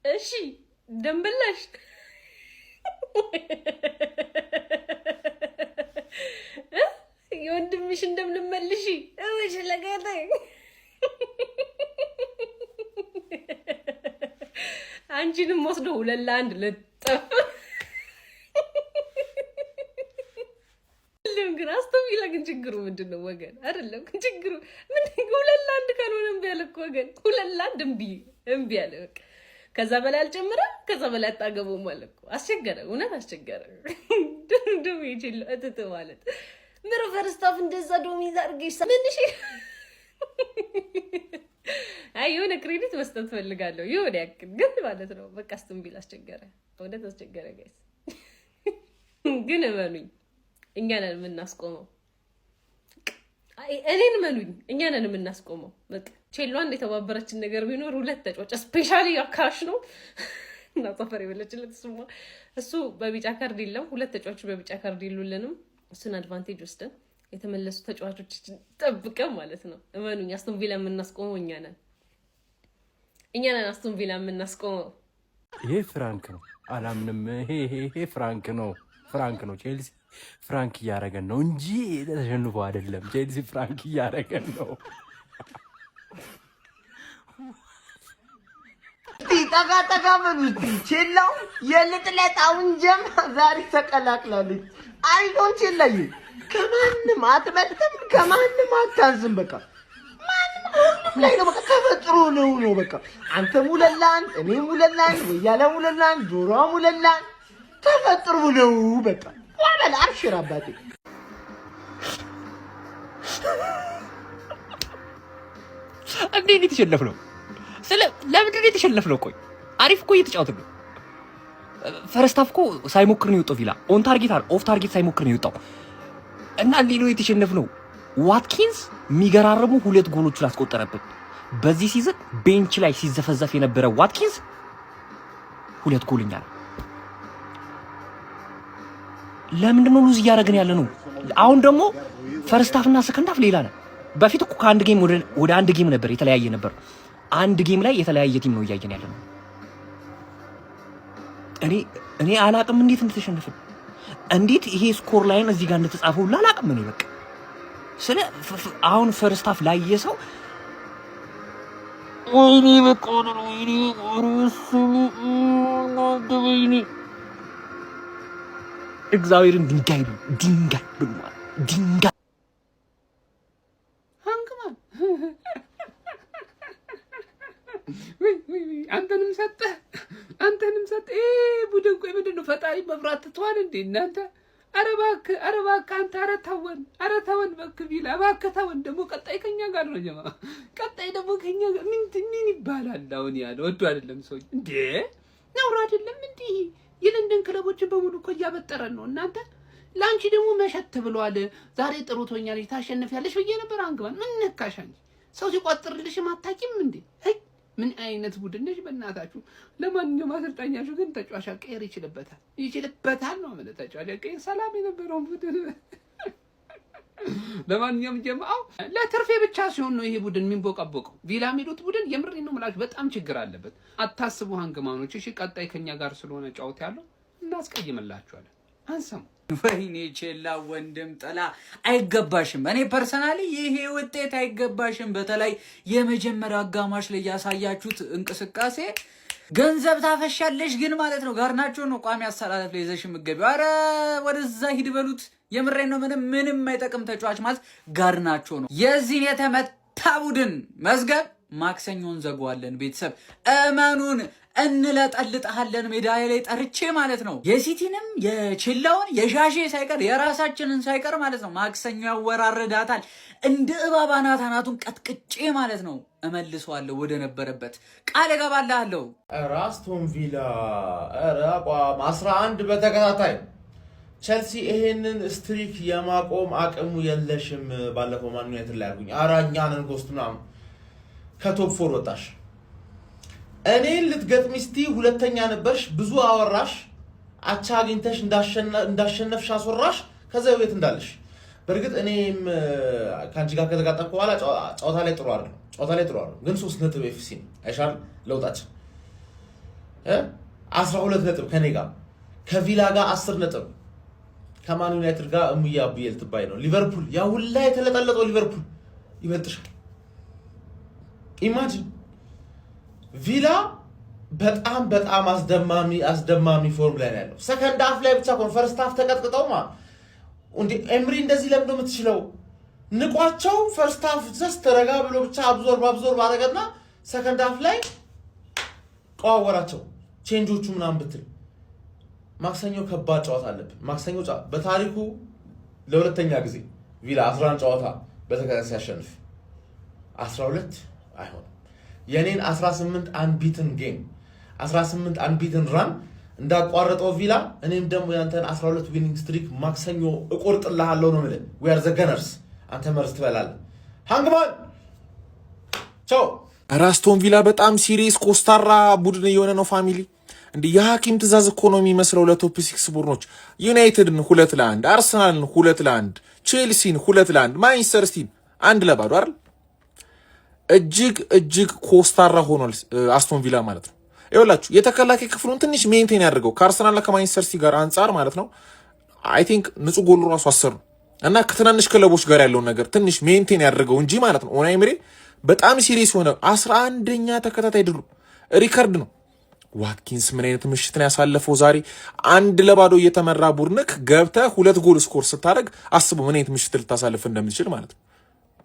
እሺ ደምብላሽ የወንድምሽ እንደምልመልሽ እሺ ለጋታ አንቺንም ወስዶ ሁለት ለአንድ ልጥፍ ግን አስተውላ ግን ችግሩ ምንድነው ወገን አይደለም ግን ችግሩ ምን ሁለት ለአንድ ካልሆነ እምቢ አለ እኮ ወገን ሁለት ለአንድ እምቢ አለ በቃ ከዛ በላይ አልጨምረ ከዛ በላይ አጣገበው ማለት እኮ አስቸገረ እውነት አስቸገረ ደም ይችላል እትት ማለት ምሮ ፈርስታፍ እንደዛ ዶሚዝ አድርገሽ ምንሽ አይ የሆነ ክሬዲት መስጠት ፈልጋለሁ የሆነ ያክል ግን ማለት ነው በቃ አስተምቢል አስቸገረ እውነት አስቸገረ ጋይስ ግን እመኑኝ እኛ ነን የምናስቆመው እኔን መኑኝ እኛ ነን የምናስቆመው በቃ ቼሏን የተባበረችን ነገር ቢኖር ሁለት ተጫዋች ስፔሻሊ አካሽ ነው እና ሰፈር ይበለችለት እሱ በቢጫ ካርድ የለም ሁለት ተጫዋቾች በቢጫ ካርድ ይሉልንም እሱን አድቫንቴጅ ወስደን የተመለሱ ተጫዋቾችን ጠብቀን ማለት ነው እመኑኝ አስቶን ቪላ የምናስቆመው እኛ ነን አስቶን ቪላ የምናስቆመው ይሄ ፍራንክ ነው አላምንም ይሄ ፍራንክ ነው ቼልሲ ፍራንክ እያደረገን ነው እንጂ ተሸንፎ አይደለም ቼልሲ ፍራንክ እያደረገን ነው ጠጋ በሉት ቼላው የልጥለጣውን ጀም ዛሬ ተቀላቅላለች አይዶን ቼላዬ ከማንም አትበልጥም ከማንም አታንስም በቃ ማንም ሁሉም ላይ ነው በቃ ተፈጥሮ ነው በቃ አንተ ሙለላን እኔ ሙለላን ወያለ ሙለላን ጆሮ ሙለላን ተፈጥሮ ነው በቃ ወላሂ አብሽር አባቴ እንዴት የተሸነፍነው ለምንድን ነው የተሸነፍነው ቆይ አሪፍ እኮ እየተጫወትን ነው ፈርስት ሃፍ እኮ ሳይሞክር ነው የወጣው ቪላ ኦን ታርጌት ኦፍ ታርጌት ሳይሞክር ነው የወጣው እና እንዴት ነው የተሸነፍነው ዋትኪንስ የሚገራርሙ ሁለት ጎሎች ላስቆጠረብን በዚህ ሲዝን ቤንች ላይ ሲዘፈዘፍ የነበረ ዋትኪንስ ሁለት ጎልኛ ነው ለምንድን ነው ሉዝ እያደረግን ያለ ነው አሁን ደግሞ ፈርስት ሃፍ እና ሰከንድ ሃፍ ሌላ ነው በፊት እኮ ከአንድ ጌም ወደ አንድ ጌም ነበር የተለያየ ነበር አንድ ጌም ላይ የተለያየ ቲም ነው እያየን ያለ ነው እኔ አላቅም እንዴት እንደተሸነፈን እንዴት ይሄ ስኮር ላይን እዚህ ጋር እንደተጻፈው አላቅም እኔ በቃ ስለ አሁን ፈርስት ሃፍ ላይ የሰው ወይኔ በቃ ነው ወይኔ እግዚአብሔርን ድንጋይ ብሏል ድንጋይ አንተንም ሰጠ ቡድን ቆይ ምንድነው ፈጣሪ መብራት ትቷል እንዴ እናንተ ኧረ እባክህ አንተ ኧረ ተወን እባክህ ቢላ እባክህ ተወን ደግሞ ቀጣይ ከኛ ጋር ነው ጀማ ቀጣይ ደግሞ ከኛ ጋር ምን ይባላል አሁን ያለው ወዶ አይደለም ሰው እንዴ ነውር አይደለም እንዴ የለንደን ክለቦችን በሙሉ እኮ እያበጠረን ነው እናንተ ላንቺ ደግሞ መሸት ብሏል ዛሬ ጥሩ ትሆኛለሽ ታሸንፊያለሽ ብዬ ነበር አንግባን ምን ነካሽ አንቺ ሰው ሲቆጥርልሽ ማታቂም እንዴ ምን አይነት ቡድን ነሽ በእናታችሁ ለማንኛውም አሰልጣኛችሁ ግን ተጫዋች ቀየር ይችልበታል ነው ማለት ተጫዋች ቀየር ሰላም የነበረው ቡድን ለማንኛውም ጀማው ለትርፌ ብቻ ሲሆን ነው ይሄ ቡድን የሚንቦቀቦቀው ቪላ ሚሉት ቡድን የምሬ ነው ማለት በጣም ችግር አለበት አታስቡ አንገማኖች እሺ ቀጣይ ከኛ ጋር ስለሆነ ጫውት ያለው እናስቀይምላችኋለን አንሰሙ ወይኔ ቼላ ወንድም ጥላ አይገባሽም እኔ ፐርሰናሊ ይሄ ውጤት አይገባሽም በተለይ የመጀመሪያው አጋማሽ ላይ ያሳያችሁት እንቅስቃሴ ገንዘብ ታፈሻለሽ ግን ማለት ነው ጋርናቾ ነው ቋሚ አስተላለፍ ላይ ይዘሽ ምገቢው አረ ወደዛ ሂድ በሉት የምሬን ነው ምንም አይጠቅም ተጫዋች ማለት ጋርናቾ ነው የዚህን የተመታ ቡድን መዝገብ ማክሰኞን ዘጓለን ቤተሰብ እመኑን እንለጠልጣለን ሜዳ ላይ ጠርቼ ማለት ነው የሲቲንም የቼላውን የሻሼ ሳይቀር የራሳችንን ሳይቀር ማለት ነው ማክሰኞ ያወራረዳታል እንደ እባብ አናቱን ቀጥቅጬ ማለት ነው እመልሰዋለሁ ወደ ነበረበት ቃል እገባለሁ አስቶን ቪላ አቋም 11 በተከታታይ ቸልሲ ይሄንን ስትሪክ የማቆም አቅሙ የለሽም ባለፈው ማን ዩናይትድ ላይ አርጉኝ አራኛንን ኮስቱና ከቶፕ 4 ወጣሽ እኔ ልትገጥሚ እስቲ ሁለተኛ ነበርሽ ብዙ አወራሽ አቻ አግኝተሽ እንዳሸነፍሽ አስወራሽ ከዛ ቤት እንዳለሽ በርግጥ እኔም ካንቺ ጋር ከተጋጠምኩ በኋላ ጨዋታ ላይ ጥሩ አይደለም ግን 3 ነጥብ ኤፍሲ አይሻል ለውጣችን 12 ነጥብ ከኔ ጋር ከቪላ ጋር 10 ነጥብ ከማን ዩናይትድ ጋር እሙያ ቢኤል ትባይ ነው። ሊቨርፑል ያ ሁላ የተለጠለጠው ሊቨርፑል ይበልጥሻል። ኢማጂን ቪላ በጣም አስደማሚ ፎርም ላይ ያለው ሰከንድ ሃፍ ላይ ብቻ ፈርስት ሃፍ ተቀጥቅጠው እንዴ ኤምሪ እንደዚህ ለምዶ የምትችለው ንቋቸው ፈርስት ሃፍ ጀስት ተረጋ ብሎ ብቻ አብዞርብ አደረገና ሰከንድ ሃፍ ላይ ቀዋወራቸው ቼንጆቹ ምናምን ብትል ማክሰኞ ከባድ ጨዋታ አለብን። ማክሰኞ በታሪኩ ለሁለተኛ ጊዜ ቪላ 11 ጨዋታ በተከታታይ ሲያሸንፍ 12 አይሆንም። የኔን 18 አንቢትን ጌም 18 አንቢትን ራን እንዳቋረጠው ቪላ እኔም ደግሞ ያንተን 12 ዊኒንግ ስትሪክ ማክሰኞ እቆርጥልሃለሁ ነው ማለት we are the gunners አንተ መርዝ ትበላለህ። ሃንግማን ቻው። አስቶን ቪላ በጣም ሲሪየስ ኮስታራ ቡድን የሆነ ነው ፋሚሊ እንደ የሐኪም ትእዛዝ እኮ ነው የሚመስለው ለቶፕ 6 ቡድኖች ዩናይትድን 2-1 አርሰናልን 2-1 ቼልሲን 2-1 ማንቸስተር ሲቲን 1-0 አይደል? እጅግ ኮስታራ ሆኗል አስቶን ቪላ ማለት ነው። ይኸውላችሁ የተከላካይ ክፍሉን ትንሽ ሜንቴን ያደርገው ከአርሰናልና ከማንቸስተር ሲቲ ጋር አንጻር ማለት ነው። አይ ቲንክ ንጹህ ጎል ራሱ 10 ነው እና ከትናንሽ ክለቦች ጋር ያለውን ነገር ትንሽ ሜንቴን ያደርገው እንጂ ማለት ነው። ኡናይ ኤምሪ በጣም ሲሪየስ ሆነ 11ኛ ተከታታይ ድሉ ሪከርድ ነው። ዋትኪንስ ምን አይነት ምሽት ነው ያሳለፈው ዛሬ 1-0 እየተመራ ቡድንክ ገብተህ 2 ጎል ስኮር ስታደርግ አስበው ምን አይነት ምሽት ልታሳልፍ እንደምትችል ማለት ነው።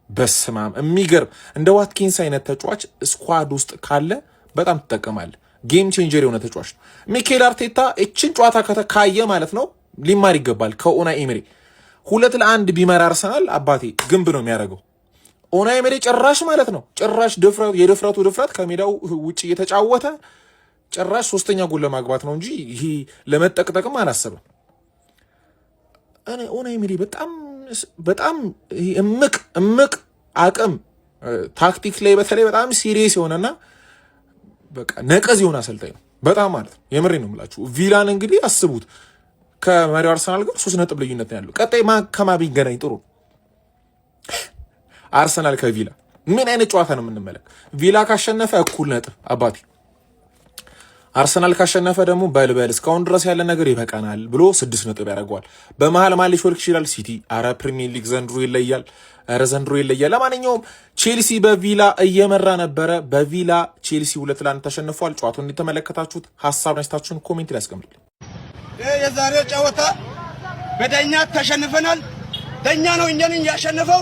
በስማም የሚገርም እንደ ዋትኪንስ አይነት ተጫዋች ስኳድ ውስጥ ካለ በጣም ትጠቀማለህ። ጌም ቼንጀር የሆነ ተጫዋች ነው። ሚኬል አርቴታ እችን ጨዋታ ከተካየ ማለት ነው ሊማር ይገባል ከኡናይ ኤምሪ። 2-1 ቢመራ አርሰናል አባቴ ግንብ ነው የሚያደርገው። ኡናይ ኤምሪ ጭራሽ ማለት ነው ጭራሽ ድፍረት ከሜዳው ውጭ እየተጫወተ ጭራሽ 3ኛ ጎል ለማግባት ነው እንጂ ይሄ ለመጠቅጠቅም አላሰበም። ኡናይ ኤምሪ በጣም እምቅ አቅም ታክቲክ ላይ በተለይ በጣም ሲሪየስ የሆነና በቃ ነቀዝ የሆነ አሰልጣኝ ነው በጣም ማለት ነው። የምሬ ነው የምላችሁ። ቪላን እንግዲህ አስቡት ከመሪው አርሰናል ጋር 3 ነጥብ ልዩነት ነው ያለው። ቀጣይ ከማ ቢገናኝ ጥሩ አርሰናል ከቪላ ምን አይነት ጨዋታ ነው የምንመለክ? ቪላ ካሸነፈ እኩል ነጥብ አባቴ፣ አርሰናል ካሸነፈ ደግሞ በልበል እስካሁን ድረስ ያለ ነገር ይበቃናል ብሎ 6 ነጥብ ያደርገዋል። በመሃል ማሊሽ ወርክ ይችላል ሲቲ። አረ ፕሪሚየር ሊግ ዘንድሮ ይለያል። ለማንኛውም ቼልሲ በቪላ እየመራ ነበረ። በቪላ ቼልሲ 2-1 ተሸንፏል። ጨዋታውን እንደተመለከታችሁት ሀሳብ ነስታችሁን ኮሜንት ላይ አስቀምጡልኝ። የዛሬው ጨዋታ በዳኛ ተሸንፈናል። ዳኛ ነው እኛን ያሸነፈው።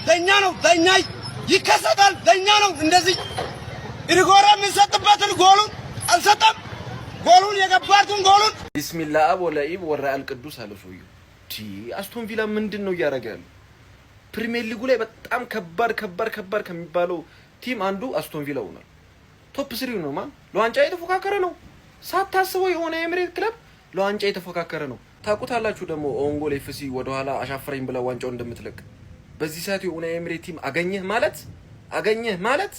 ዳኛ ነው ዳኛ ይከሰታል። ዳኛ ነው እንደዚህ ኢሪጎራ የምንሰጥበትን ጎሉን አልሰጠም። ጎሉን የገባርቱን ጎሉን ቢስሚላህ አብ ወላኢብ ወራአል ቅዱስ አለፈዩ አስቶን ቪላ ምንድነው እያደረገ ያለው? ፕሪሚየር ሊጉ ላይ በጣም ከባድ ከሚባለው ቲም አንዱ አስቶን ቪላ ሆኗል። ቶፕ 3 ነው ማን ለዋንጫ የተፎካከረ ነው። ሳታስበው የሆነ ኤምሬት ክለብ ለዋንጫ የተፎካከረ ነው። ታውቁታላችሁ ደግሞ ኦንጎል ኤፍሲ ወደኋላ አሻፈረኝ ብላ ዋንጫው እንደምትለቅ በዚህ ሰዓት የሆነ ኤምሬት ቲም አገኘህ ማለት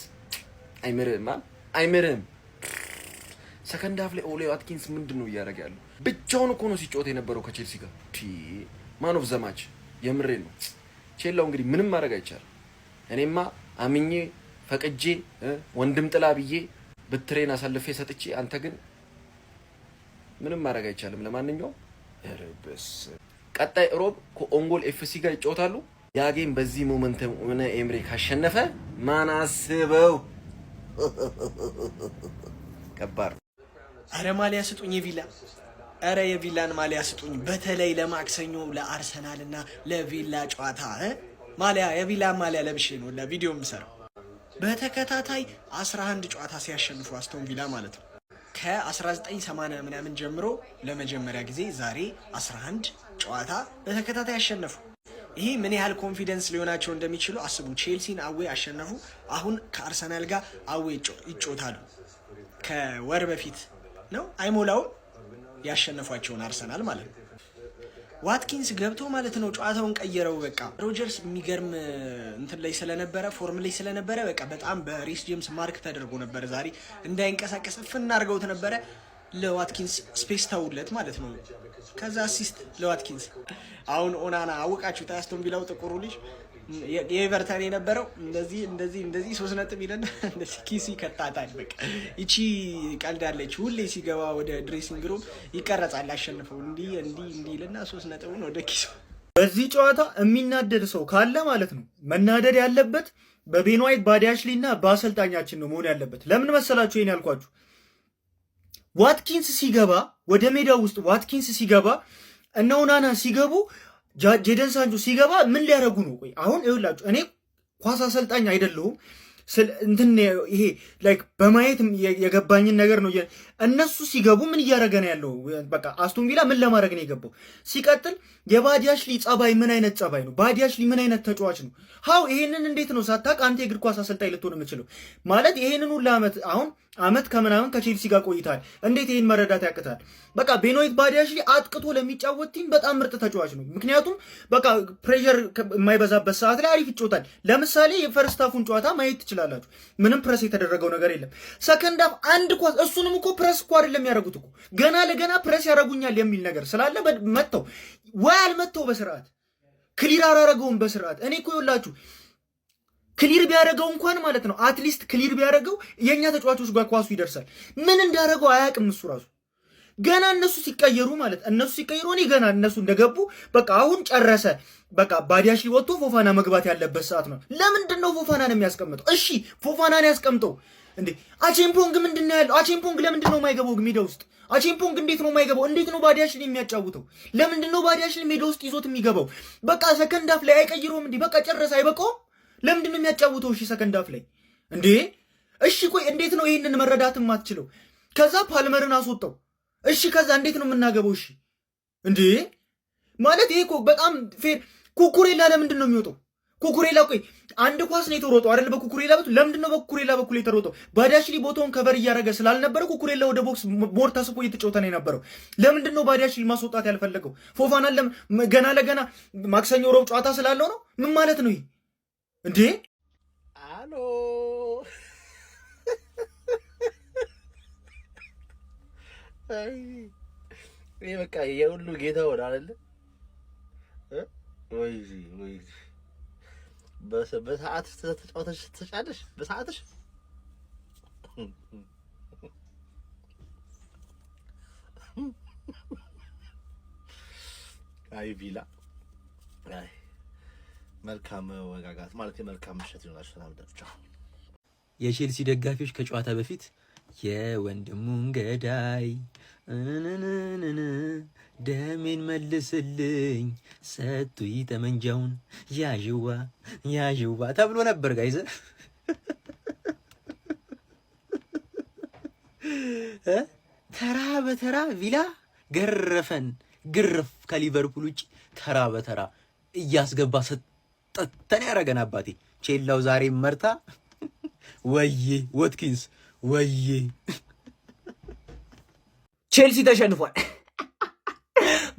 አይምርም። ሰከንድ ሃፍ ላይ ኦሌ ዋትኪንስ ምንድነው እያደረገ ያለው? ብቻውን እኮ ነው ሲጮት የነበረው ከቼልሲ ጋር ማን ኦፍ ዘ ማች። የምሬ ነው። ቼላው እንግዲህ ምንም ማድረግ አይቻልም። እኔማ አምኜ ፈቅጄ ወንድም ጥላ ብዬ ብትሬን አሳልፌ ሰጥቼ፣ አንተ ግን ምንም ማድረግ አይቻልም። ለማንኛውም እርብስ ቀጣይ ሮብ ከኦንጎል ኤፍሲ ጋር ይጫወታሉ። ያ ጌም በዚህ ሞመንተም ሆነ ኤምሬ ካሸነፈ ማን አስበው ከባድ። አረ ማሊያ ስጡኝ የቪላ አረ የቪላን ማሊያ ስጡኝ። በተለይ ለማክሰኞ ለአርሰናልና ለቪላ ጨዋታ ማሊያ የቪላ ማሊያ ለብሼ ነው ለቪዲዮ የምሰራው። በተከታታይ 11 ጨዋታ ሲያሸንፉ አስቶን ቪላ ማለት ነው ከ1980 ምናምን ጀምሮ ለመጀመሪያ ጊዜ ዛሬ 11 ጨዋታ በተከታታይ ያሸነፉ። ይሄ ምን ያህል ኮንፊደንስ ሊሆናቸው እንደሚችሉ አስቡ። ቼልሲን አዌ አሸነፉ። አሁን ከአርሰናል ጋር አዌ ይጮታሉ። ከወር በፊት ነው አይሞላውም ያሸነፏቸውን አርሰናል ማለት ነው። ዋትኪንስ ገብቶ ማለት ነው ጨዋታውን ቀየረው። በቃ ሮጀርስ የሚገርም እንትን ላይ ስለነበረ ፎርም ላይ ስለነበረ በቃ በጣም በሪስ ጄምስ ማርክ ተደርጎ ነበር። ዛሬ እንዳይንቀሳቀስ ፍና አድርገውት ነበረ። ለዋትኪንስ ስፔስ ተውለት ማለት ነው። ከዛ አሲስት ለዋትኪንስ። አሁን ኦናና አወቃችሁ አስቶን ቪላው ጥቁሩ ልጅ የኤቨርተን የነበረው እንደዚህ 3 ነጥብ ይለና እንደዚህ ኪሱ ይከታታል። በቃ እቺ ቀልዳለች። ሁሌ ሲገባ ወደ ድሬሲንግ ሩም ይቀረጻል አሸንፈው እንዲህ ይልና 3 ነጥቡን ወደ ኪሱ። በዚህ ጨዋታ የሚናደድ ሰው ካለ ማለት ነው መናደድ ያለበት በቤን ዋይት ባዲያሽሊ እና በአሰልጣኛችን ነው መሆን ያለበት። ለምን መሰላችሁ ይሄን ያልኳችሁ? ዋትኪንስ ሲገባ ወደ ሜዳው ውስጥ ዋትኪንስ ሲገባ እና ኦናና ሲገቡ ጄደን ሳንቾ ሲገባ ምን ሊያደርጉ ነው? ቆይ አሁን ይኸውላችሁ እኔ ኳስ አሰልጣኝ አይደለሁም። ይሄ ላይክ በማየት የገባኝን ነገር ነው። እነሱ ሲገቡ ምን እያደረገ ነው ያለው? በቃ አስቶን ቪላ ምን ለማድረግ ነው የገባው? ሲቀጥል የባዲያሽሊ ጸባይ ምን አይነት ጸባይ ነው? ባዲያሽሊ ምን አይነት ተጫዋች ነው? ይሄንን እንዴት ነው ሳታውቅ አንተ የእግር ኳስ አሰልጣኝ ልትሆን የምችለው? ማለት ይሄንን ሁሉ አመት ከምናምን ከቼልሲ ጋር ቆይታል። እንዴት ይሄን መረዳት ያቅታል? በቃ ቤን ዋይት ባዲያሽሊ አጥቅቶ ለሚጫወት ቲም በጣም ምርጥ ተጫዋች ነው። ምክንያቱም በቃ ፕሬሸር የማይበዛበት ሰዓት ላይ አሪፍ ይጫወታል። ለምሳሌ የፈርስት ሃፉን ጨዋታ ማየት ትችላላችሁ። ምንም ፕረስ የተደረገው ነገር የለም። ሰከንድ ሃፍ አንድ ኳስ፣ እሱንም እኮ ፕረስ እኮ አይደለም ያደረጉት እኮ ገና ለገና ፕረስ ያደረጉኛል የሚል ነገር ስላለ መተው ወይ አልመተው በስርዓት ክሊር አላረገውም በስርዓት። እኔ እኮ ይኸውላችሁ ክሊር ቢያደርገው እንኳን ማለት ነው አትሊስት ክሊር ቢያደርገው የኛ ተጫዋቾች ጋር ኳሱ ይደርሳል። ምን እንዳደረገው አያውቅም እሱ ራሱ። ገና እነሱ ሲቀየሩ እኔ ገና እነሱ እንደገቡ በቃ አሁን ጨረሰ። በቃ ባዲያሽሊ ወጥቶ ፎፋና መግባት ያለበት ሰዓት ነው። ለምንድን ነው ፎፋናን የሚያስቀምጠው? እሺ ፎፋናን ያስቀምጠው እንዴ። አቼምፖንግ ምንድን ነው ያለው? አቼምፖንግ ለምንድን ነው የማይገባው ሜዳ ውስጥ? አቼምፖንግ እንዴት ነው የማይገባው? እንዴት ነው ባዲያሽሊ የሚያጫውተው? ለምንድን ነው ባዲያሽሊ ሜዳ ውስጥ ይዞት የሚገባው? በቃ ሰከንድ ሃፍ ላይ አይቀይረውም እንዴ? በቃ ጨረሰ፣ አይበቃውም? ለምንድን ነው የሚያጫውተው? እሺ ሰከንድ ሃፍ ላይ እንዴ? እሺ ቆይ እንዴት ነው ይሄንን መረዳት የማትችለው? ከዛ ፓልመርን አስወጣው። እሺ ከዛ እንዴት ነው የምናገባው? እሺ እንዴ ማለት ይሄ እኮ በጣም ፌር። ኩኩሬላ ለምንድን ነው የሚወጣው? ኩኩሬላ ቆይ አንድ ኳስ ነው የተሮጠው አይደል? በኩኩሬላ በኩል ለምንድን ነው በኩኩሬላ በኩል የተሮጠው? ባዲያሽሊ ቦታውን ከቨር እያደረገ ስላልነበረ ኩኩሬላ ወደ ቦክስ ቦርድ ተስቦ እየተጫወተ ነው የነበረው። ለምንድን ነው ባዲያሽሊ ማስወጣት ያልፈለገው? ፎፋናን ገና ለገና ማክሰኞ ሮብ ጨዋታ ስላለው ነው? ምን ማለት ነው ይሄ እንዴ? አሎ ይሄ በቃ የሁሉ ጌታ ሆነ አይደለ? ወይ በሰዓት ተጫውተሽ ተጫለሽ በሰዓትሽ። አይ ቪላ አይ መልካም ወጋጋት ማለት የመልካም ምሽት ይሆናል። ሰላም ደርቻ የቼልሲ ደጋፊዎች ከጨዋታ በፊት የወንድሙን ገዳይ ደሜን መልስልኝ ሰጡኝ ጠመንጃውን ያዥዋ ተብሎ ነበር ጋይዘ። ተራ በተራ ቪላ ገረፈን ግርፍ ከሊቨርፑል ውጭ ተራ በተራ እያስገባ ሰጠተን ያረገን አባቴ። ቼላው ዛሬ መርታ ወዬ ወትኪንስ ወዬ ቼልሲ ተሸንፏል።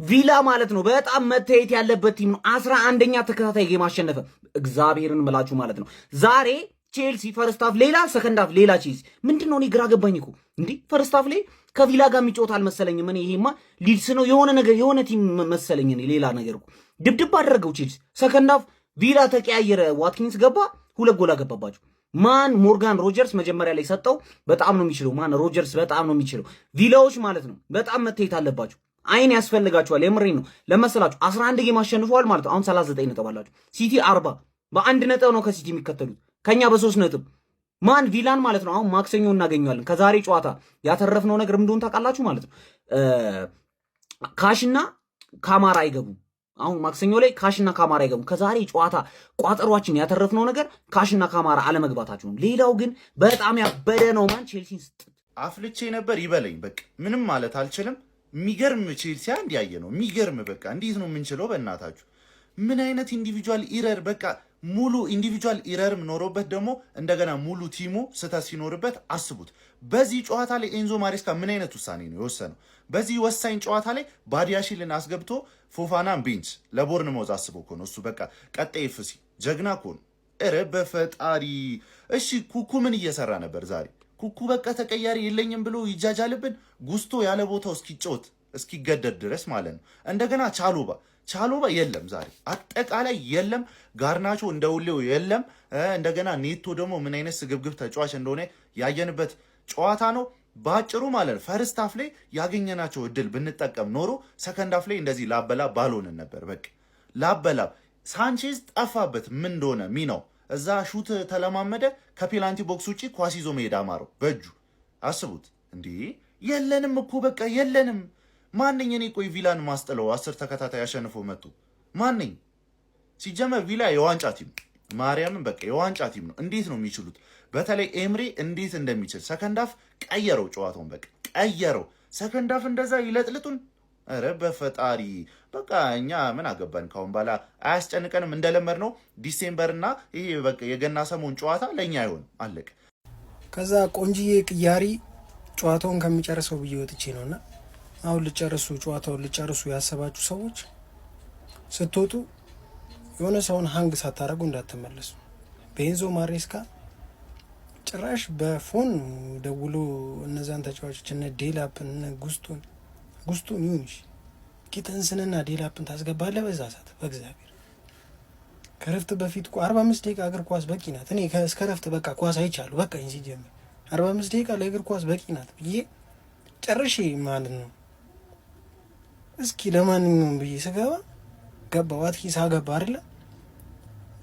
ቪላ ማለት ነው በጣም መታየት ያለበት ቲም ነው። 11ኛ ተከታታይ ጌም አሸነፈ። እግዚአብሔርን ምላችሁ ማለት ነው። ዛሬ ቼልሲ ፈርስት ሃፍ ሌላ፣ ሰከንድ ሃፍ ሌላ። ቼልሲ ምንድነው? እኔ ግራ ገባኝ እኮ እንዲህ ፈርስት ሃፍ ላይ ከቪላ ጋር የሚጫወት አልመሰለኝም። እኔ ይሄማ ሊድስ ነው የሆነ ቲም መሰለኝ። እኔ ሌላ ነገር እኮ ድብድብ አደረገው ቼልሲ። ሰከንድ ሃፍ ቪላ ተቀያየረ፣ ዋትኪንስ ገባ፣ 2 ጎል አገባባቸው። ሞርጋን ሮጀርስ መጀመሪያ ላይ ሰጠው። በጣም ነው የሚችለው ሮጀርስ በጣም ነው የሚችለው። ቪላዎች ማለት ነው በጣም መታየት አለባቸው። አይን ያስፈልጋቸዋል። የምሬን ነው ለመሰላችሁ 11 ጌም አሸንፈዋል ማለት ነው። አሁን 39 ነጥብ አላቸው። ሲቲ 40 በአንድ ነጥብ ነው ከሲቲ የሚከተሉት፣ ከኛ በ3 ነጥብ። ቪላን ማለት ነው። አሁን ማክሰኞ እናገኘዋለን። ከዛሬ ጨዋታ ያተረፍነው ነገር ምንድን ታውቃላችሁ ማለት ነው? ካሽና ካማራ አይገቡም። አሁን ማክሰኞ ላይ ካሽና ካማራ አይገቡም። ከዛሬ ጨዋታ ቋጠሯችን ያተረፍነው ነገር ካሽና ካማራ አለመግባታቸው ነው። ሌላው ግን በጣም ያበደ ነው። ቼልሲን አፍልቼ ነበር ይበለኝ። በቃ ምንም ማለት አልችልም። የሚገርም ቼልሲ አንድ ያየ ነው። የሚገርም በቃ እንዴት ነው የምንችለው? በእናታችሁ ምን አይነት ኢንዲቪጁዋል ኢረር፣ በቃ ሙሉ ኢንዲቪጁዋል ኢረርም ኖሮበት ደግሞ እንደገና ሙሉ ቲሙ ስህተት ሲኖርበት አስቡት። በዚህ ጨዋታ ላይ ኤንዞ ማሬስካ ምን አይነት ውሳኔ ነው የወሰነው? በዚህ ወሳኝ ጨዋታ ላይ ባዲያሽሊን አስገብቶ ፎፋናን ቤንች ለቦርንማውዝ አስቦ እኮ ነው እሱ። በቃ ቀጣይ ፍሲ ጀግና እኮ ነው። ኧረ በፈጣሪ እሺ። ኩኩ ምን እየሰራ ነበር ዛሬ? ኩኩ በቃ ተቀያሪ የለኝም ብሎ ይጃጃልብን። ጉስቶ ያለ ቦታው እስኪጫወት እስኪገደድ ድረስ ማለት ነው። እንደገና ቻሎባ የለም ዛሬ አጠቃላይ የለም። ጋርናቾ እንደውሌው የለም። እንደገና ኔቶ ደግሞ ምን አይነት ስግብግብ ተጫዋች እንደሆነ ያየንበት ጨዋታ ነው። ባጭሩ ማለት ፈርስት ሃፍ ላይ ያገኘናቸው እድል ብንጠቀም ኖሮ ሰከንድ ሃፍ ላይ እንደዚህ ላበላ ባልሆንን ነበር። በቃ ላበላ ሳንቼዝ ጠፋበት ምን እንደሆነ ሚናው እዛ ሹት ተለማመደ። ከፔናልቲ ቦክስ ውጪ ኳስ ይዞ መሄድ አማረው በእጁ አስቡት እንዴ! የለንም እኮ በቃ የለንም። ማንኝ እኔ ቆይ ቪላን ማስጥለው 10 ተከታታይ ያሸንፎ መጡ ማንኝ? ሲጀመር ቪላ የዋንጫ ቲም ማርያምን በቃ የዋንጫ ቲም ነው። እንዴት ነው የሚችሉት? በተለይ ኤምሬ እንዴት እንደሚችል ሰከንድ ሃፍ ቀየረው ጨዋታውን በቃ ቀየረው። ሰከንድ ሃፍ እንደዛ ይለጥልጡን። ኧረ በፈጣሪ በቃ እኛ ምን አገባን? ካሁን በኋላ አያስጨንቀንም። እንደለመድ ነው ዲሴምበርና ይሄ በቃ የገና ሰሞን ጨዋታ ለኛ አይሆን አለቀ። ከዛ ቆንጂዬ ቅያሪ ጨዋታውን ከሚጨርሰው ብዬ ወጥቼ ነውና አሁን ጨዋታውን ልጨርሱ ያሰባችሁ ሰዎች ስትወጡ የሆነ ሰውን ሃንግ ሳታረጉ እንዳትመለሱ። ቤንዞ ማሬስካ ጭራሽ በፎን ደውሎ እነዛን ተጫዋቾች እነ ዴላፕን እነ ጉስቶን ይሁንሽ ኪተንስንና ዴላፕን ታስገባለህ በዛ ሰዓት። በእግዚአብሔር ከረፍት በፊት 45 ደቂቃ እግር ኳስ በቂ ናት። እኔ እስከ ረፍት በቃ ኳስ አይቻሉ በቃ እንጂ ጀምር 45 ደቂቃ ለእግር ኳስ በቂ ናት ብዬ ጨርሼ ማለት ነው። እስኪ ለማንኛውም ብዬ ስገባ ገባ ዋትኪንስ አገባ አይደለ?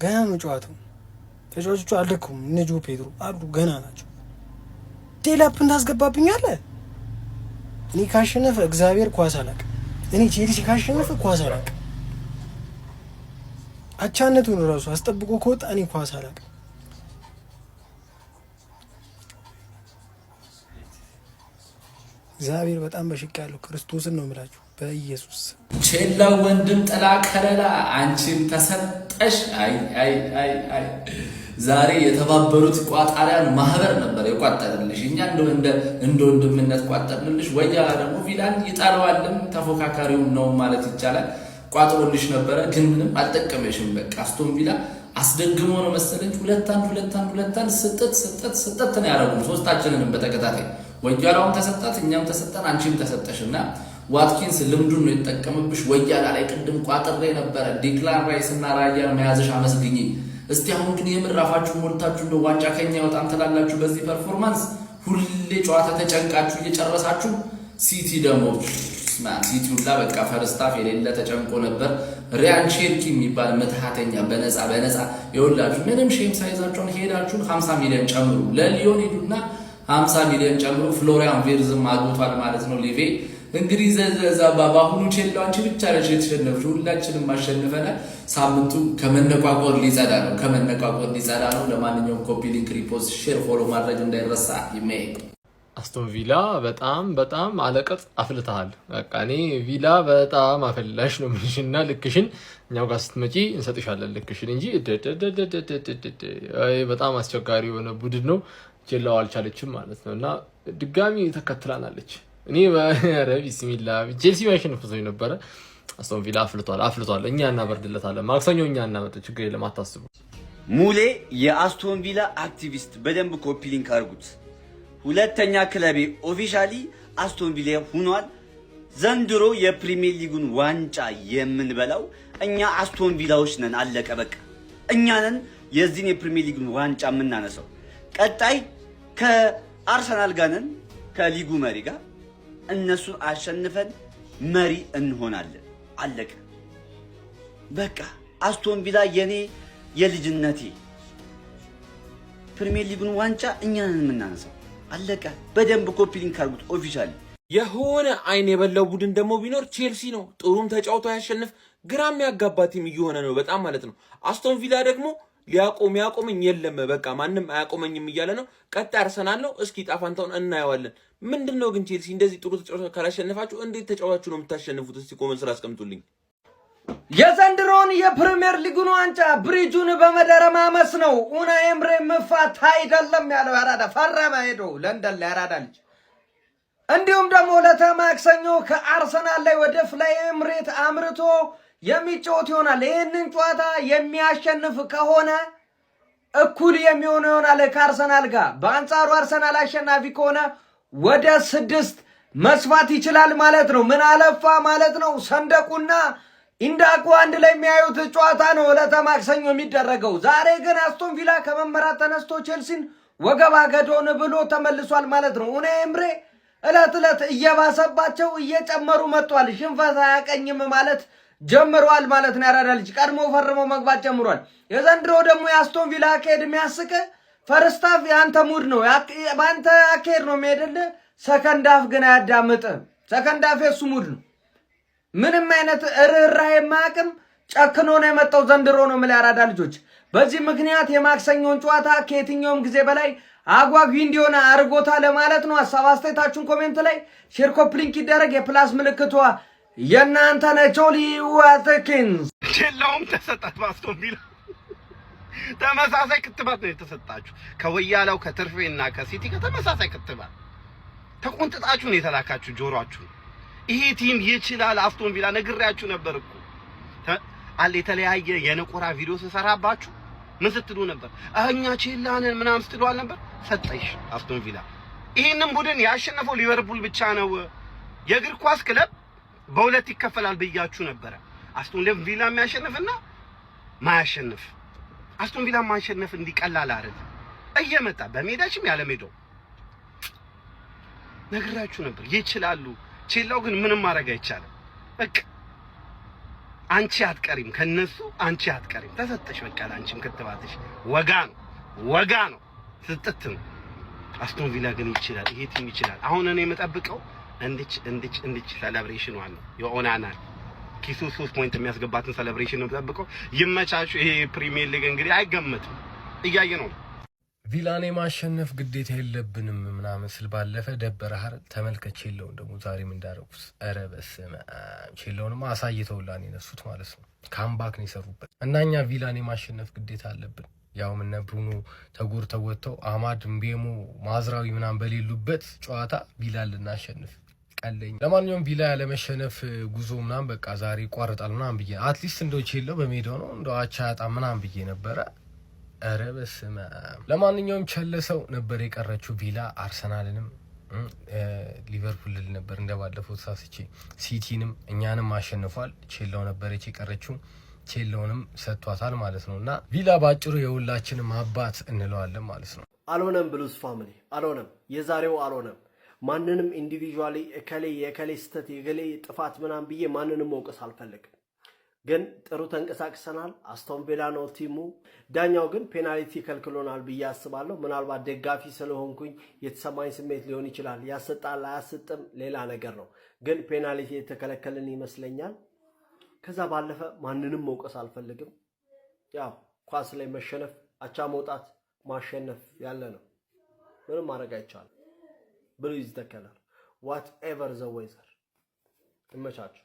ገና ነው ጨዋታው። ተጫዋቾቹ አልደኩም። እነ ጆ ፔድሮ አሉ ገና ናቸው። ዴላፕን ታስገባብኛለህ? እኔ ካሸነፈ እግዚአብሔር ኳስ አላውቅም። እኔ ቼልሲ ካሸነፈ ኳስ አላውቅም። አቻነቱን ራሱ አስጠብቆ ከወጣ እኔ ኳስ አላውቅም። እግዚአብሔር በጣም በሽቅ ያለው ክርስቶስን ነው የምላችሁ በኢየሱስ ቼላ ወንድም ጥላ ከለላ አንቺም ተሰጠሽ። አይ አይ አይ አይ ዛሬ የተባበሩት ቋጣሪያን ማህበር ነበር የቋጠርልሽ። እኛ እንደ ወንድምነት ቋጠርልሽ። ወያ ደግሞ ቪላን ይጣለዋልም ተፎካካሪው ነው ማለት ይቻላል ቋጥሮልሽ ነበረ፣ ግን ምንም አልጠቀመሽም። በቃ አስቶን ቪላ አስደግሞ ነው መሰለኝ ሁለት አንድ ስጠት ነው ያደረጉን ሶስታችንንም በተከታታይ። ወያላውም ተሰጣት፣ እኛም ተሰጠን፣ አንቺም ተሰጠሽና ዋትኪንስ ልምዱን ነው የተጠቀመብሽ። ወያላ ላይ ቅድም ቋጥሬ ነበረ ዲክላን ራይስና ራያን መያዝሽ አመስግኝ። እስቲ አሁን ግን የምራፋችሁ ሞልታችሁ እንደ ዋንጫ ከኛ ወጣም ተላላችሁ በዚህ ፐርፎርማንስ ሁሌ ጨዋታ ተጨንቃችሁ እየጨረሳችሁ። ሲቲ ደግሞ ሲቲ ሁላ በቃ ፈርስታፍ የሌለ ተጨንቆ ነበር። ሪያን ቼርኪ የሚባል መተሃተኛ በነፃ ይወላችሁ ምንም ሼም ሳይዛችሁን ሄዳችሁን 50 ሚሊዮን ጨምሩ። ለሊዮን ሄዱና 50 ሚሊዮን ጨምሩ። ፍሎሪያን ቪርዝም አግብቷል ማለት ነው ሊቬ። እንግዲህ ዘዛባ ባሁኑ ቼሎ አንቺ ብቻ ነሽ የተሸነፍሽ፣ ሁላችንም አሸንፈናል። ሳምንቱ ከመነቋቆር ሊጸዳ ነው። ለማንኛውም ኮፒ ሊንክ፣ ሪፖስት፣ ሼር፣ ፎሎ ማድረግ እንዳይረሳ። ይመይ አስቶን ቪላ በጣም አለቀጥ አፍልተሃል። በቃ እኔ ቪላ በጣም አፈላሽ ነው ምንሽና ልክሽን እኛው ጋር ስትመጪ እንሰጥሻለን ልክሽን እንጂ በጣም አስቸጋሪ የሆነ ቡድን ነው። ቼላው አልቻለችም ማለት ነው እና ድጋሚ ተከትላናለች። እኔ ቢስሚላ ቼልሲ ማይሸነፍ ሰው ነበረ። አስቶን ቪላ አፍልቷል። እኛ እናበርድለታለን። ማክሰኞ እኛ እናመጣ ችግር የለም አታስቡ። ሙሌ የአስቶን ቪላ አክቲቪስት በደንብ ኮፒ ሊንክ አድርጉት። ሁለተኛ ክለቤ ኦፊሻሊ አስቶን ቪላ ሆኗል። ዘንድሮ የፕሪሚየር ሊጉን ዋንጫ የምንበላው እኛ አስቶን ቪላዎች ነን። አለቀ በቃ እኛ ነን የዚህን የፕሪሚየር ሊጉን ዋንጫ የምናነሳው። ቀጣይ ከአርሰናል ጋር ነን ከሊጉ መሪ ጋር እነሱን አሸንፈን መሪ እንሆናለን። አለቀ በቃ አስቶን ቪላ የኔ የልጅነቴ ፕሪሚየር ሊጉን ዋንጫ እኛ ነን የምናነሳው። አለቀ። በደንብ ኮፒ ሊንክ አድርጉት ኦፊሻሊ። የሆነ አይን የበላው ቡድን ደግሞ ቢኖር ቼልሲ ነው። ጥሩም ተጫውቶ ያሸንፍ፣ ግራም ያጋባ ቲም እየሆነ ነው በጣም ማለት ነው። አስቶን ቪላ ደግሞ ያቆመኝ የለም በቃ ማንም አያቆመኝም እያለ ነው። ቀጣይ አርሰናል ነው። እስኪ ጣፋንታውን እናየዋለን። ምንድነው ግን ቼልሲ እንደዚህ ጥሩ ተጫዋቾች ካላሸነፋችሁ እንዴት ተጫዋቹ ነው የምታሸንፉት? እስቲ ኮመንት ስራ አስቀምጡልኝ። የዘንድሮን የፕሪሚየር ሊጉን ዋንጫ ብሪጁን በመደረማመስ ነው ኡናይ ኤምሬ መፋታ አይደለም ያለው። ያራዳ ፈረመ ሄዶ ለንደን ላይ ያራዳ ልጅ። እንዲሁም ደግሞ ለተማክሰኞ ከአርሰናል ላይ ወደ ፍላይ ኤምሬት አምርቶ የሚጫወት ይሆናል። ይህንን ጨዋታ የሚያሸንፍ ከሆነ እኩል የሚሆን ይሆናል ከአርሰናል ጋር። በአንጻሩ አርሰናል አሸናፊ ከሆነ ወደ 6 መስፋት ይችላል ማለት ነው። ምን አለፋ ማለት ነው ሰንደቁና ኢንዳኮ አንድ ላይ የሚያዩት ጨዋታ ነው ለተማክሰኞ የሚደረገው። ዛሬ ግን አስቶን ቪላ ከመመራት ተነስቶ ቼልሲን ወገባ ገዶን ብሎ ተመልሷል ማለት ነው። እኔ እምሬ እለት እየባሰባቸው እየጨመሩ መጥቷል። ሽንፈት አያቀኝም ማለት ጀምሯል ማለት ነው። ያራዳ ልጅ ቀድሞ ፈርሞ መግባት ጀምሯል። የዘንድሮ ደግሞ የአስቶን ቪላ አካሄድ የሚያስቅ ፈርስት ሃፍ ያንተ ሙድ ነው ባንተ አካሄድ ነው የሚሄድልህ። ሰከንድ ሃፍ ግን አያዳምጥም። ሰከንድ ሃፍ የሱ ሙድ ነው። ምንም አይነት ርህራሄ የማያውቅም ጨክኖ ነው የመጣው ዘንድሮ ነው የምልህ ያራዳ ልጆች። በዚህ ምክንያት የማክሰኞን ጨዋታ ከየትኛውም ጊዜ በላይ አጓጊ እንዲሆን አርጎታ ለማለት ነው። ሀሳብ አስተያየታችሁን ኮሜንት ላይ ሼር ኮፕሊንክ ይደረግ። የፕላስ ምልክቷ የእናንተ ነች። ጆሊ ዋትኪንስ ቼላውም ተሰጣት በአስቶን ቪላ ተመሳሳይ ክትባት ነው የተሰጣችሁ ከወያላው ከትርፌና ከሲቲ ከተመሳሳይ ክትባት ተቆንጥጣችሁ ነው የተላካችሁ ጆሮአችሁ። ይሄ ቲም ይችላል አስቶን ቪላ ነግሬያችሁ ነበር እኮ አለ የተለያየ የነቆራ ቪዲዮ ሰራባችሁ። ምን ስትሉ ነበር? እኛ ቼላንን ምናምን ስትሉ አልነበር? ሰጠሽ አስቶን ቪላ። ይሄንን ቡድን ያሸነፈው ሊቨርፑል ብቻ ነው። የእግር ኳስ ክለብ በሁለት ይከፈላል ብያችሁ ነበር። አስቶን ቪላ የሚያሸንፍና ማያሸንፍ። አስቶን ቪላ ማያሸንፍ እንዲቀላል አይደል? እየመጣ በሜዳችም ያለ ሜዳው ነግራችሁ ነበር። ይችላሉ። ቼላው ግን ምንም ማድረግ አይቻልም። በቃ አንቺ አትቀሪም ከነሱ አንቺ አትቀሪም። ተሰጠሽ በቃ አንቺም ክትባትሽ ወጋ ነው ስጥት ነው። አስቶን ቪላ ግን ይችላል። ይሄ ቲም ይችላል። አሁን እኔ የምጠብቀው እንድች ሴሌብሬሽን ነው የኦናና ኪሱ 3 ፖይንት የሚያስገባትን ሴሌብሬሽን ነው የምጠብቀው። ይመቻችሁ። ይሄ ፕሪሚየር ሊግ እንግዲህ አይገመትም እያየ ነው። ቪላኔ ማሸነፍ ግዴታ የለብንም ምናምን ስል ባለፈ ደበረ ሀር ተመልከች። ቼላውን ደግሞ ዛሬም እንዳደረጉት ኧረ በስመ አብ ቼላውንማ አሳይተውላን የነሱት ማለት ነው። ካምባክ ነው የሰሩበት እና እኛ ቪላኔ ማሸነፍ ግዴታ አለብን። ያው እነ ብሩኖ ተጎድተው ወጥተው አማድ ምቤሞ ማዝራዊ ምናምን በሌሉበት ጨዋታ ቪላ ልናሸንፍ ቀለኝ። ለማንኛውም ቪላ ያለመሸነፍ ጉዞ ምናምን በቃ ዛሬ ይቋረጣል ምናምን ብዬ አትሊስት እንደው ቼላው በሜዳው ነው እንደው አቻ ያጣ ምናምን ብዬ ነበረ። ኧረ በስመ አብ። ለማንኛውም ቸለሰው ነበር የቀረችው ቪላ አርሰናልንም ሊቨርፑል ነበር እንደባለፈው ተሳስቼ ሲቲንም እኛንም አሸንፏል። ቼላው ነበረች የቀረችው ቼላውንም ሰጥቷታል ማለት ነው። እና ቪላ ባጭሩ የሁላችንም አባት እንለዋለን ማለት ነው። አልሆነም ብሉስ ፋሚሊ አልሆነም። የዛሬው አልሆነም። ማንንም ኢንዲቪጁዋሊ የከሌ ስተት የገሌ ጥፋት ምናምን ብዬ ማንንም መውቀስ አልፈልግም። ግን ጥሩ ተንቀሳቅሰናል። አስቶን ቪላ ነው ቲሙ። ዳኛው ግን ፔናልቲ ከልክሎናል ብዬ አስባለሁ። ምናልባት ደጋፊ ስለሆንኩኝ የተሰማኝ ስሜት ሊሆን ይችላል። ያሰጣል አያስጥም ሌላ ነገር ነው። ግን ፔናልቲ የተከለከልን ይመስለኛል። ከዛ ባለፈ ማንንም መውቀስ አልፈልግም። ያው ኳስ ላይ መሸነፍ፣ አቻ መውጣት፣ ማሸነፍ ያለ ነው። ምንም ማድረግ አይቻልም። ብሉ ኢዝ ዘ ከለር ዋትኤቨር ዘ ዌዘር። ይመቻችሁ።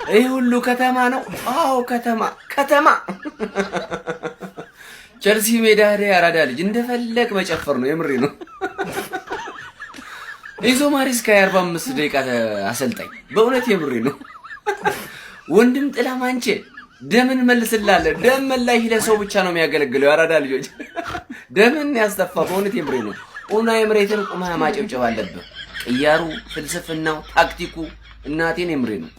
ይህ ሁሉ ከተማ ነው። አዎ ከተማ ቸልሲ ሜዳ ላይ ያራዳ ልጅ እንደፈለግ መጨፈር ነው። የምሬ ነው። ኢንዞ ማሪስካ 45 ደቂቃ አሰልጣኝ በእውነት የምሬ ነው። ወንድም ጥላ ማንቼ ደምን መልስላለ። ደም መላሽ ለሰው ብቻ ነው የሚያገለግለው። ያራዳ ልጆች ደምን ያስተፋ በእውነት የምሬ ነው። ኡናይ ኤምሬትን ቁማ ማጨብጨብ አለበት። ቅያሩ፣ ፍልስፍናው፣ ታክቲኩ እናቴን የምሬ ነው።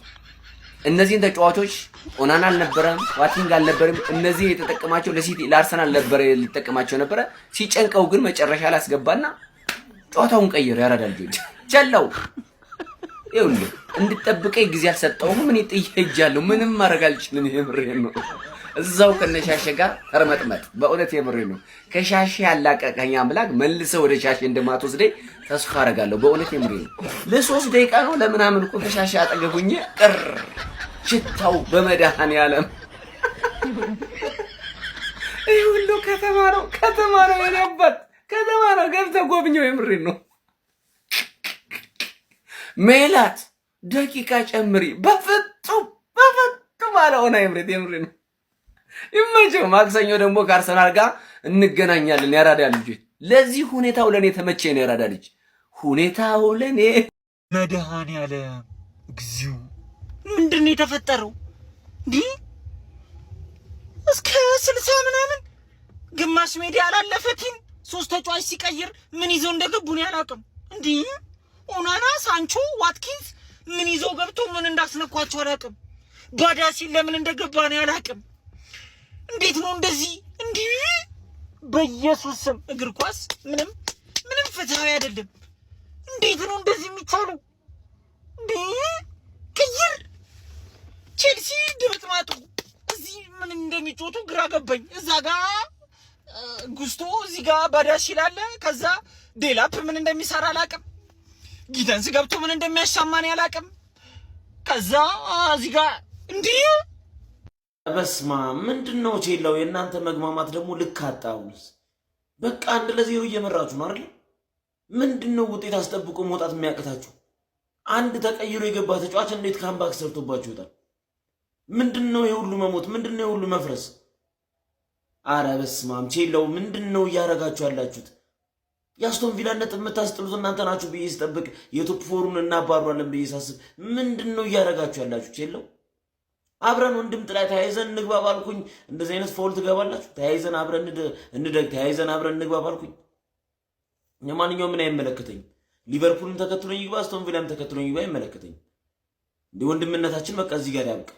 እነዚህን ተጫዋቾች ኦናና አልነበረም፣ ዋቲንግ አልነበረም። እነዚህ የተጠቀማቸው ለሲቲ ለአርሰናል ነበር ሊጠቀማቸው ነበረ። ሲጨንቀው ግን መጨረሻ ላይ አስገባና ጨዋታውን ቀየረ። ያራዳ ልጆች ቸላው ይኸውልህ እንድጠብቀኝ ጊዜ አልሰጠውም። ምን ይጥይጃለሁ? ምንም ማድረግ አልችልም። የምሬን ነው። እዛው ከነሻሸ ጋር ተርመጥመጥ። በእውነት የምሬን ነው። ከሻሸ ያላቀቀኝ አምላክ መልሰው ወደ ሻሸ እንደማትወስደኝ ተስፋ አደርጋለሁ። በእውነት የምሬን ነው። ለ3 ደቂቃ ነው ለምናምን እኮ ከሻሸ አጠገቡኝ ቅር ሽታው በመድኃኔዓለም ይህ ሁሉ ከተማ ነው የነበር ከተማ ነው። ገብተህ ጎብኘው። የምሬን ነው። ሜላት ደቂቃ ጨምሪ በፍጹም አለሆነ። የምሬን ነው። ይመቸው። ማክሰኞ ደግሞ ከአርሰናል ጋር እንገናኛለን። ያራዳ ልጅ ለዚህ ሁኔታው ለኔ ተመቸኝ ነው። ያራዳ ልጅ ሁኔታው ለኔ መድኃኔዓለም እግዚኦ ምንድነው የተፈጠረው? እንዲህ እስከ 60 ምናምን ግማሽ ሜዳ ያላለፈ ቲም 3 ተጫዋች ሲቀይር ምን ይዘው እንደገቡ ነው ያላቅም። እንዲህ ኦናና፣ ሳንቾ፣ ዋትኪንስ ምን ይዘው ገብቶ ምን እንዳስነኳቸው አላቅም። ባዳ ሲል ለምን እንደገባ ነው ያላቅም። እንዴት ነው እንደዚህ እንዴ? በኢየሱስ ስም እግር ኳስ ምንም ፍትሃዊ አይደለም። እንዴት ነው እንደዚህ የሚቻለው እንዴ? ከይር ቼልሲ ድምጥማጡ እዚህ ምን እንደሚጮቱ ግራ ገባኝ። እዛ ጋር ጉስቶ እዚህ ጋር ባዳሽ ይላል። ከዛ ዴላፕ ምን እንደሚሰራ አላቅም። ጊደንስ ገብቶ ምን እንደሚያሻማን ያላቅም። ከዛ እዚህ ጋር እንዴ በስማ ምንድነው ቼላው? የእናንተ መግማማት ደግሞ ልክ አጣውስ። በቃ 1-0 እየመራችሁ ነው አይደል? ምንድነው ውጤት አስጠብቆ መውጣት የሚያቅታችሁ? አንድ ተቀይሮ የገባ ተጫዋች እንዴት ካምባክ ሰርቶባችሁ ይወጣል? ምንድነው የሁሉ መሞት? ምንድነው የሁሉ መፍረስ? አረ በስማም ቼላው ምንድነው እያረጋችሁ ያላችሁት? የአስቶን ቪላ ነጥብ የምታስጥሉት እናንተ ናችሁ ብዬ ስጠብቅ የቶፕ ፎሩን እናባሯለን ብዬ ሳስብ ምንድነው እያረጋችሁ ያላችሁ? ቼላው አብረን ወንድም ጥላይ ተያይዘን እንግባ ባልኩኝ እንደዚህ አይነት ፎልት ገባላችሁ። ተያይዘን አብረን እንደግ ተያይዘን አብረን እንግባ ባልኩኝ የማንኛውም ምን አይመለከተኝም። ሊቨርፑልም ተከትሎኝ ይግባ አስቶን ቪላም ተከትሎኝ ይግባ አይመለከተኝም። እንደ ወንድምነታችን በቃ እዚህ ጋር ያብቃ።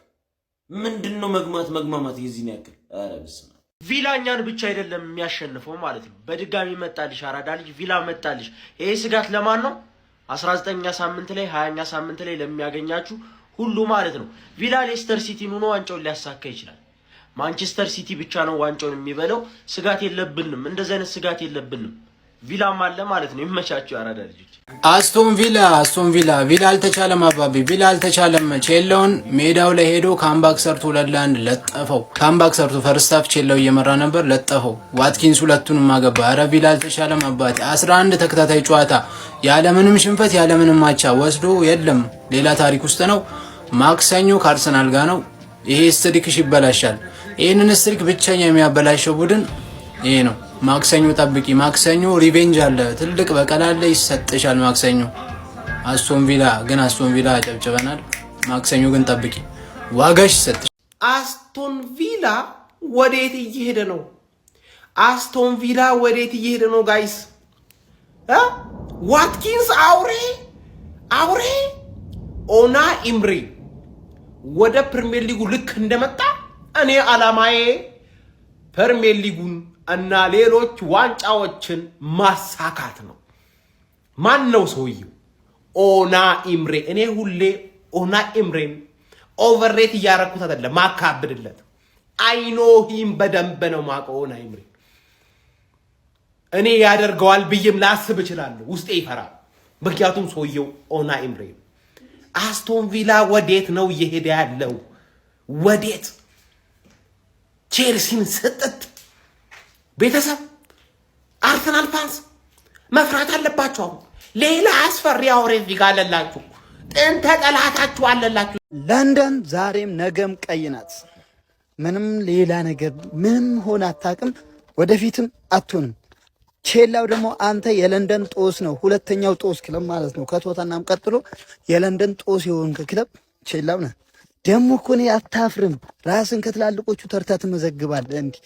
ምንድነው መግማማት የዚህን ያክል? አረ በስመ አብ። ቪላኛን ብቻ አይደለም የሚያሸንፈው ማለት ነው። በድጋሚ መጣልሽ አራዳ ልጅ ቪላ መጣልሽ። ይሄ ስጋት ለማን ነው? 19ኛ ሳምንት ላይ 20ኛ ሳምንት ላይ ለሚያገኛችሁ ሁሉ ማለት ነው። ቪላ ሌስተር ሲቲን ሆኖ ዋንጫውን ሊያሳካ ይችላል። ማንቸስተር ሲቲ ብቻ ነው ዋንጫውን የሚበለው። ስጋት የለብንም፣ እንደዚህ አይነት ስጋት የለብንም። ቪላም አለ ማለት ነው። ይመቻችሁ አራዳ ልጆች። አስቶን ቪላ አልተቻለም። አባቢ ቪላ አልተቻለም። ቼላውን ሜዳው ላይ ሄዶ ካምባክ ሰርቶ 2-1 ለጠፈው። ካምባክ ሰርቶ ፈርስት ሃፍ ቼላው እየመራ ነበር፣ ለጠፈው። ዋትኪንስ ሁለቱንም አገባ። አረ ቪላ አልተቻለም አባቴ። 11 ተከታታይ ጨዋታ ያለምንም ሽንፈት ያለምንም ማቻ ወስዶ የለም ሌላ ታሪክ ውስጥ ነው። ማክሰኞ ከአርሰናል ጋር ነው። ይሄ ስትሪክሽ ይበላሻል። ይሄንን ስትሪክ ብቸኛ የሚያበላሸው ቡድን ይሄ ነው። ማክሰኞ ጠብቂ። ማክሰኞ ሪቬንጅ አለ፣ ትልቅ በቀል አለ፣ ይሰጥሻል። ማክሰኞ አስቶን ቪላ አጨብጭበናል። ማክሰኞ ግን ጠብቂ፣ ዋጋሽ ይሰጥሽ። አስቶን ቪላ ወዴት እየሄደ ነው? አስቶን ቪላ ወዴት እየሄደ ነው ጋይስ? ዋትኪንስ አውሬ ኦና ኢምሪ ወደ ፕሪሚየር ሊጉ ልክ እንደመጣ እኔ አላማዬ ፕሪሚየር ሊጉን እና ሌሎች ዋንጫዎችን ማሳካት ነው። ማን ነው ሰውየው? ኦና ኢምሬ። እኔ ሁሌ ኦና ኢምሬን ኦቨርሬት እያረኩት አይደለም፣ ማካብድለት አይኖሂም በደንብ ነው ማውቀው። ኦና ኢምሬ እኔ ያደርገዋል ብዬም ላስብ እችላለሁ፣ ውስጤ ይፈራል። ምክንያቱም ሰውየው ኦና ኢምሬ። አስቶን ቪላ ወዴት ነው እየሄደ ያለው? ወዴት? ቼልሲን ስጥት ቤተሰብ አርሰናል ፋንስ መፍራት አለባችሁ። ሌላ አስፈሪ አውሬ እዚህ ጋር አለላችሁ። ጥንተ ጠላታችሁ አለላችሁ። ለንደን ዛሬም ነገም ቀይ ናት። ምንም ሌላ ነገር ምንም ሆነ አታውቅም፣ ወደፊትም አትሆንም። ቼላው ደግሞ አንተ የለንደን ጦስ ነው፣ ሁለተኛው ጦስ ክለብ ማለት ነው። ከቶተናም ቀጥሎ የለንደን ጦስ የሆንክ ክለብ ቼላው ነህ። ደግሞ እኮ እኔ አታፍርም። ራስን ከትላልቆቹ ተርታ ትመዘግባለህ። እንዲህ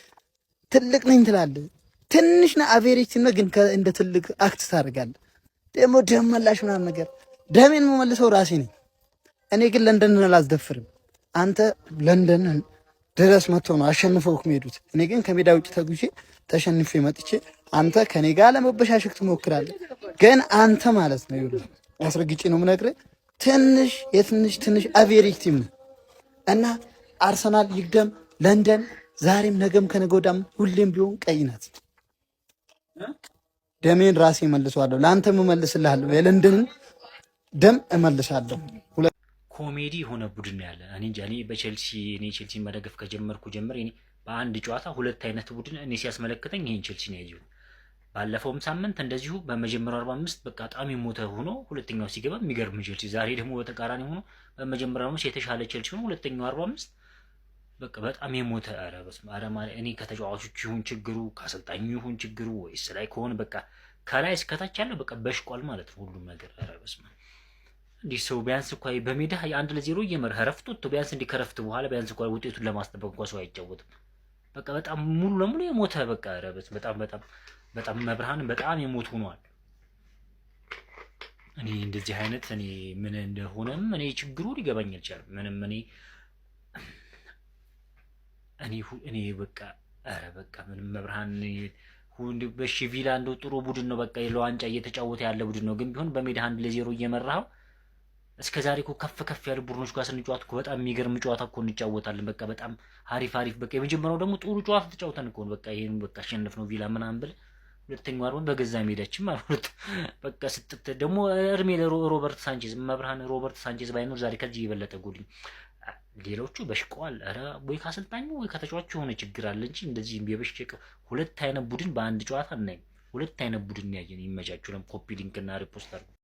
ትልቅ ነኝ ትላለህ። ትንሽ ነህ፣ አቬሬጅ ነህ፣ ግን እንደ ትልቅ አክት ታደርጋለህ። ደግሞ ደም መላሽ ምናምን ነገር። ደሜን የምመልሰው ራሴ ነኝ። እኔ ግን ለንደንን አላስደፍርም። አንተ ለንደንን ድረስ መጥቶ ነው አሸንፈው የሚሄዱት። እኔ ግን ከሜዳ ውጭ ተጉዤ ተሸንፌ መጥቼ አንተ ከኔ ጋር ለመበሻሸክ ትሞክራለህ። ግን አንተ ማለት ነው ይኸውልህ፣ አስረግጬ ነው የምነግርህ፣ ትንሽ አቬሬጅ ቲም ነው እና አርሰናል ይግደም ለንደን ዛሬም ነገም ከነገ ወዲያም ሁሌም ቢሆን ቀይ ናት። ደሜን ራሴ እመልሰዋለሁ። ለአንተም እመልስልሃለሁ። የለንደንን ደም እመልሳለሁ። ኮሜዲ የሆነ ቡድን ያለ እኔ እንጃ። እኔ ቼልሲን መደገፍ ከጀመርኩ ጀምር እኔ በአንድ ጨዋታ ሁለት አይነት ቡድን እኔ ሲያስመለክተኝ ይሄን ቼልሲ ነው ያየሁት። ባለፈውም ሳምንት እንደዚሁ በመጀመሪያው 45 በቃ በጣም የሞተ ሆኖ ሁለተኛው ሲገባ የሚገርም ቼልሲ፣ ዛሬ ደግሞ በተቃራኒ ሆኖ በመጀመሪያው 45 የተሻለ ቼልሲ ሆኖ ሁለተኛው 45 በቃ በጣም የሞተ። ኧረ በስመ አብ ማለት እኔ ከተጫዋቾች ይሁን ችግሩ ከአሰልጣኙ ይሁን ችግሩ ወይስ ላይ ከሆነ በቃ ከላይ እስከታች ያለው በቃ በሽቋል ማለት ነው ሁሉም ነገር። ኧረ በስመ አብ እንዲህ ሰው ቢያንስ እኮ በሜዳ 1-0 እየመራ ረፍት ወጥቶ ቢያንስ እንዲህ ከረፍት በኋላ ቢያንስ እኮ ውጤቱን ለማስጠበቅ እንኳን ሰው አይጫወትም። በቃ በጣም ሙሉ ለሙሉ የሞተ በቃ ኧረ በጣም መብርሃን በጣም የሞት ሆኗል። እኔ እንደዚህ አይነት እኔ ምን እንደሆነም እኔ ችግሩ ሊገባኝ አልቻለም። ምንም እኔ እኔ በቃ ኧረ በቃ ምንም መብርሃን በሺ ቪላ እንደው ጥሩ ቡድን ነው። በቃ ለዋንጫ እየተጫወተ ያለ ቡድን ነው። ግን ቢሆን በሜዳ 1-0 እየመራው እስከ ዛሬ እኮ ከፍ ያሉ ቡድኖች ጋር ስንጫወት እኮ በጣም የሚገርም ጨዋታ እኮ እንጫወታለን። በቃ በጣም አሪፍ በቃ የመጀመሪያው ደግሞ ጥሩ ጨዋታ ተጫውተን እኮ በቃ ይሄን በቃ አሸነፍ ነው ቪላ ምናምን ብል ሁለተኛው አርበን በገዛ ሜዳችን ማለት በቃ ስትት ደግሞ እርሜ ለሮበርት ሳንቼዝ መብርሃን ሮበርት ሳንቼዝ ባይኖር ዛሬ ከዚህ የበለጠ ጎል ሌሎቹ በሽቀዋል። ኧረ ወይ ካሰልጣኙ ወይ ከተጫዋቹ የሆነ ችግር አለ እንጂ እንደዚህ የበሽቀ ሁለት አይነት ቡድን በአንድ ጨዋታ እናይ። ሁለት አይነት ቡድን ያየን። ይመቻችሁ። ኮፒ ሊንክ እና ሪፖስት አድርጉ።